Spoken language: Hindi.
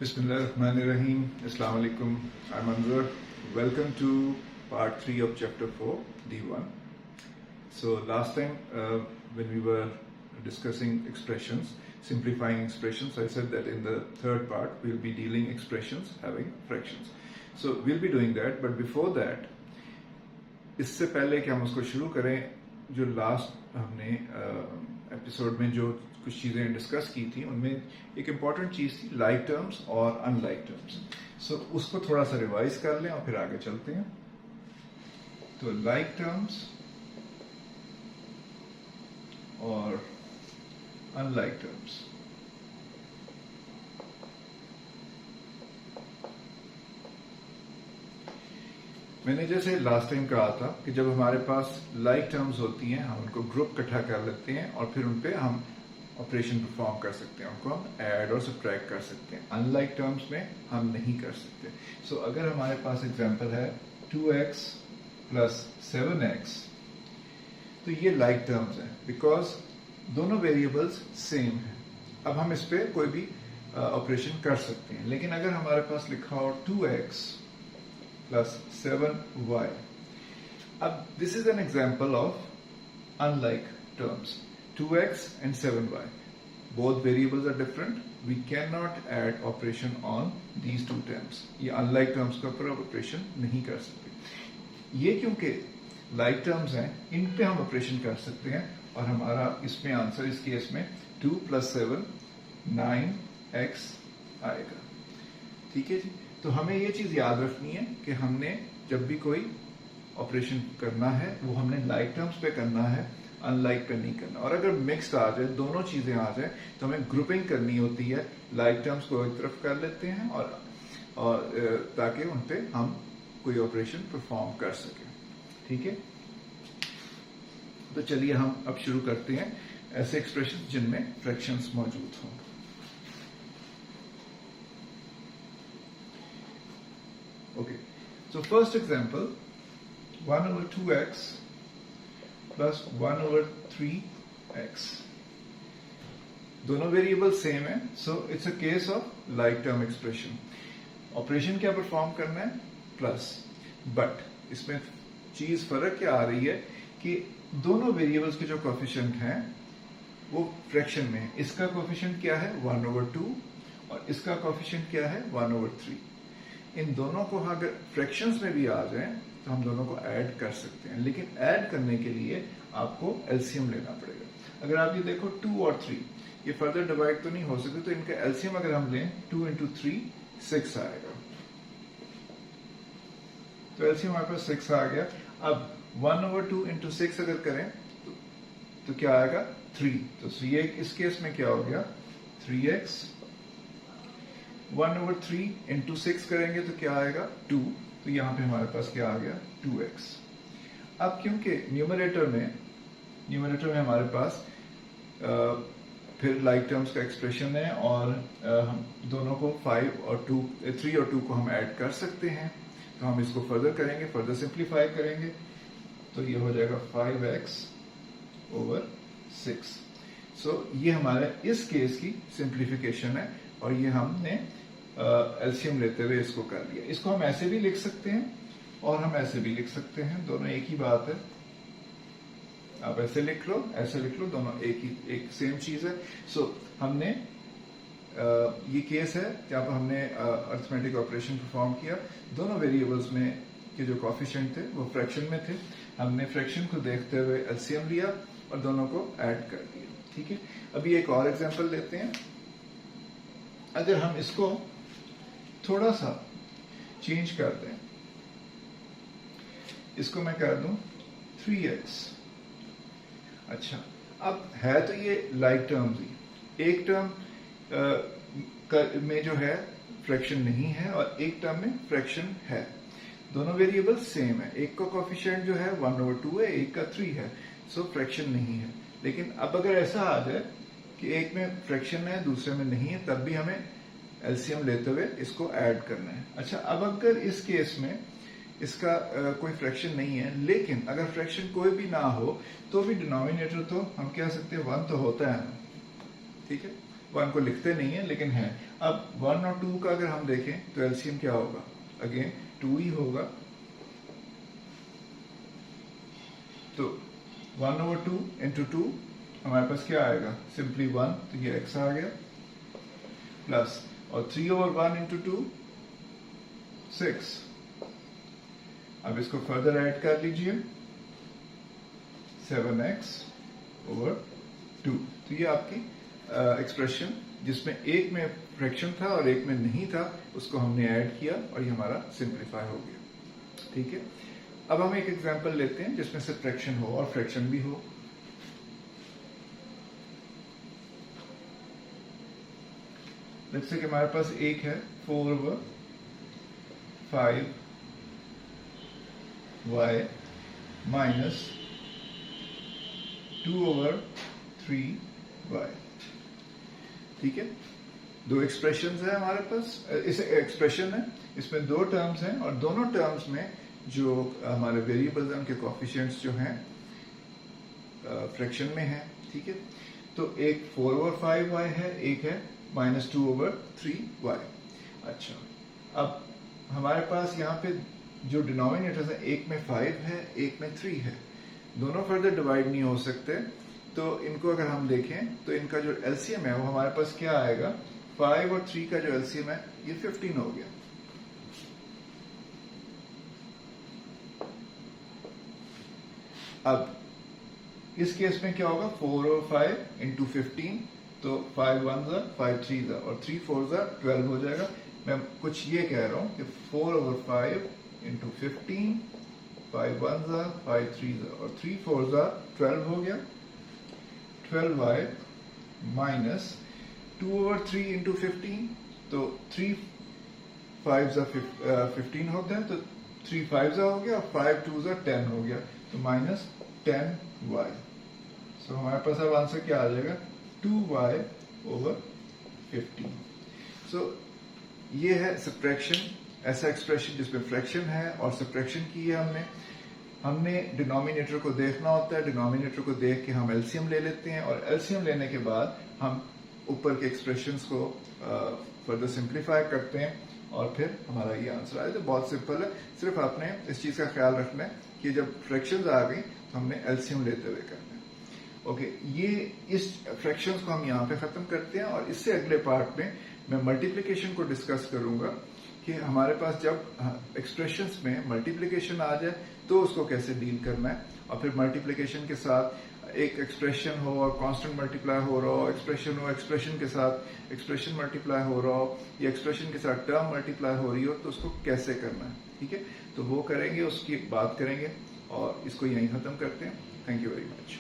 Bismillahirrahmanirrahim. Assalamu alaikum. I'm Anzar. Welcome to part 3 of chapter 4, D1. So last time when we were discussing expressions, simplifying expressions, I said that in the third part we'll be dealing expressions having fractions. So we'll be doing that, but before that, इससे पहले कि हम उसको शुरू करें, जो लास्ट हमने एपिसोड में जो कुछ चीज़ें डिस्कस की थी उनमें एक इम्पॉर्टेंट चीज़ थी लाइक टर्म्स और अनलाइक टर्म्स. सो उसको थोड़ा सा रिवाइज कर लें और फिर आगे चलते हैं. तो लाइक टर्म्स और अनलाइक टर्म्स. मैंने जैसे लास्ट टाइम कहा था कि जब हमारे पास लाइक टर्म्स होती हैं हम उनको ग्रुप इकट्ठा कर लेते हैं और फिर उनपे हम ऑपरेशन परफॉर्म कर सकते हैं, उनको हम ऐड और सब्ट्रैक्ट कर सकते हैं. अनलाइक टर्म्स में हम नहीं कर सकते. सो अगर हमारे पास एग्जांपल है 2x प्लस 7x, तो ये लाइक टर्म्स हैं बिकॉज दोनों वेरिएबल्स सेम हैं. अब हम इस पे कोई भी ऑपरेशन कर सकते हैं. लेकिन अगर हमारे पास लिखा हो 2x plus 7y. This is an example of unlike terms. 2x and 7y. Both variables are different. We cannot add operation on these two terms. ये unlike terms का ऊपर ऑपरेशन नहीं कर सकते. ये क्योंकि like terms हैं, इन पे हम ऑपरेशन कर सकते हैं और हमारा इसमें आंसर इस केस में 2 plus 7 9x आएगा. ठीक है जी. तो हमें ये चीज याद रखनी है कि हमने जब भी कोई ऑपरेशन करना है वो हमने लाइक टर्म्स पे करना है, अनलाइक पे नहीं करना. और अगर मिक्स्ड आ जाए, दोनों चीजें आ जाए, तो हमें ग्रुपिंग करनी होती है. लाइक टर्म्स को एक तरफ कर लेते हैं और ताकि उन पे हम कोई ऑपरेशन परफॉर्म कर सके. ठीक है. तो चलिए हम अब शुरू करते हैं ऐसे एक्सप्रेशन जिनमें फ्रैक्शंस मौजूद हों. Okay, so first example, 1 over 2x plus 1 over 3x. दोनों वेरिएबल सेम है, so it's a case of like term expression. Operation क्या परफॉर्म करना है? प्लस. बट इसमें चीज फर्क क्या आ रही है कि दोनों वेरिएबल्स के जो कोफिशिएंट हैं वो फ्रैक्शन में है. इसका कोफिशिएंट क्या है? 1 over 2 और इसका कोफिशिएंट क्या है? 1 over 3. इन दोनों को अगर फ्रैक्शंस में भी आ जाए तो हम दोनों को ऐड कर सकते हैं. लेकिन ऐड करने के लिए आपको एलसीएम लेना पड़ेगा. अगर आप ये देखो 2 और 3 ये फर्दर डिवाइड तो नहीं हो सकते, तो इनका एलसीएम अगर हम लें 2 into 3 6 आएगा. तो एलसीएम हमारे पास 6 आ गया. अब 1 over 2 into 6 अगर करें तो क्या आएगा? 3. तो ये इस केस में क्या हो गया? 3x. 1 over 3 into 6 करेंगे तो क्या आएगा? 2. तो यहां पे हमारे पास क्या आ गया? 2x. अब क्योंकि न्यूमरेटर में हमारे पास फिर लाइक टर्म्स का एक्सप्रेशन है और हम दोनों को 3 और 2 को हम ऐड कर सकते हैं, तो हम इसको फर्दर करेंगे, फर्दर सिंप्लीफाई करेंगे. तो ये हो जाएगा 5x over 6. सो ये हमारे इस केस की सिंप्लीफिकेशन है और ये हमने एलसीएम लेते हुए इसको कर लिया. इसको हम ऐसे भी लिख सकते हैं और हम ऐसे भी लिख सकते हैं, दोनों एक ही बात है. आप ऐसे लिख लो, ऐसे लिख लो, दोनों एक सेम चीज है. सो हमने ये केस है जहां पर हमने अरिथमेटिक ऑपरेशन परफॉर्म किया. दोनों वेरिएबल्स में के जो कोफिशिएंट थे वो फ्रैक्शन में थे. हमने फ्रैक्शन को देखते हुए एलसीएम लिया और दोनों को ऐड कर दिया. ठीक है. अभी एक और एग्जांपल लेते हैं. अगर हम इसको थोड़ा सा चेंज कर दें, इसको मैं कर दूं 3x. अच्छा, अब है तो ये लाइक टर्म्स ही. एक टर्म में जो है फ्रैक्शन नहीं है और एक टर्म में फ्रैक्शन है. दोनों वेरिएबल सेम है. एक का कोफिशिएंट जो है 1 over 2 है, एक का 3 है. सो फ्रैक्शन नहीं है. लेकिन अब अगर ऐसा आ जाए कि एक में फ्रैक्शन है दूसरे में नहीं है, तब भी हमें एलसीएम लेते हुए इसको ऐड करना है. अच्छा, अब अगर इस केस में इसका कोई फ्रैक्शन नहीं है, लेकिन अगर फ्रैक्शन कोई भी ना हो तो भी डिनोमिनेटर तो हम कह सकते हैं 1 तो होता है ना. ठीक है. 1 को लिखते नहीं है लेकिन है। अब 1 और 2 का अगर हम देखें तो एलसीएम क्या होगा, अगेन 2 ही होगा। तो 1/2 इंटू 2 हमारे पास क्या आएगा, सिंपली 1, तो ये x आ गया, प्लस और 3/1 इंटू 2 6। अब इसको फर्दर ऐड कर लीजिए, 7x/2। तो ये आपकी एक्सप्रेशन जिसमें एक में फ्रैक्शन था और एक में नहीं था, उसको हमने ऐड किया और ये हमारा सिंप्लीफाई हो गया। ठीक है, अब हम एक एग्जांपल लेते हैं जिसमें से फ्रैक्शन हो और फ्रैक्शन भी हो। जैसे कि हमारे पास एक है 4/5y माइनस 2/3y। ठीक है, दो एक्सप्रेशंस है हमारे पास, इस एक्सप्रेशन है, इसमें दो टर्म्स हैं और दोनों टर्म्स में जो हमारे वेरिएबल्स हैं उनके कोफिशिएंट्स जो हैं फ्रैक्शन में है। ठीक है, तो एक 4/5y है, एक है -2/3y। अच्छा, अब हमारे पास यहाँ पे जो डिनोमिनेटर्स है, एक में 5 है, एक में 3 है, दोनों फर्दर डिवाइड नहीं हो सकते। तो इनको अगर हम देखें तो इनका जो एलसीएम है वो हमारे पास क्या आएगा, 5 और 3 का जो एलसीएम है ये 15 हो गया। अब इस केस में क्या होगा, 4 और 5 इंटू 15, तो 5 1 5 3 और 3 4 12 हो जाएगा। मैं कुछ ये कह रहा हूं कि 4/5 इंटू 15, 5 1 5 3 और 3 4 12 हो गया। 12y माइनस 2/3 इंटू 15, तो 3 5 15 होते हैं, तो 3 5 हो गया, 5 2 10 हो गया, तो माइनस 10y। सो हमारे पास अब आंसर क्या आ जाएगा, 2y/15। सो ये है सब्ट्रैक्शन, ऐसा एक्सप्रेशन जिसमें फ्रैक्शन है और सब्ट्रैक्शन की है हमने डिनोमिनेटर को देखना होता है, डिनोमिनेटर को देख के हम एलसीएम ले लेते हैं और एलसीएम लेने के बाद हम ऊपर के एक्सप्रेशंस को फर्दर सिंप्लीफाई करते हैं और फिर हमारा ये आंसर आया। तो बहुत सिंपल है, सिर्फ आपने इस चीज का ख्याल रखना है कि जब फ्रैक्शंस आ गई तो हमने एलसीएम लेते हुए करना है। ओके, ये इस फ्रैक्शंस को हम यहाँ पे खत्म करते हैं और इससे अगले पार्ट में मैं मल्टीप्लिकेशन को डिस्कस करूंगा कि हमारे पास जब एक्सप्रेशंस में मल्टीप्लिकेशन आ जाए तो उसको कैसे डील करना है, और फिर मल्टीप्लिकेशन के साथ एक एक्सप्रेशन हो और कांस्टेंट मल्टीप्लाई हो रहा हो, एक्सप्रेशन हो, एक्सप्रेशन के साथ एक्सप्रेशन मल्टीप्लाई हो रहा हो, या एक्सप्रेशन के साथ टर्म मल्टीप्लाई हो रही हो, तो उसको कैसे करना है। ठीक है, तो वो करेंगे, उसकी बात करेंगे और इसको यहीं खत्म करते हैं। Thank you very much.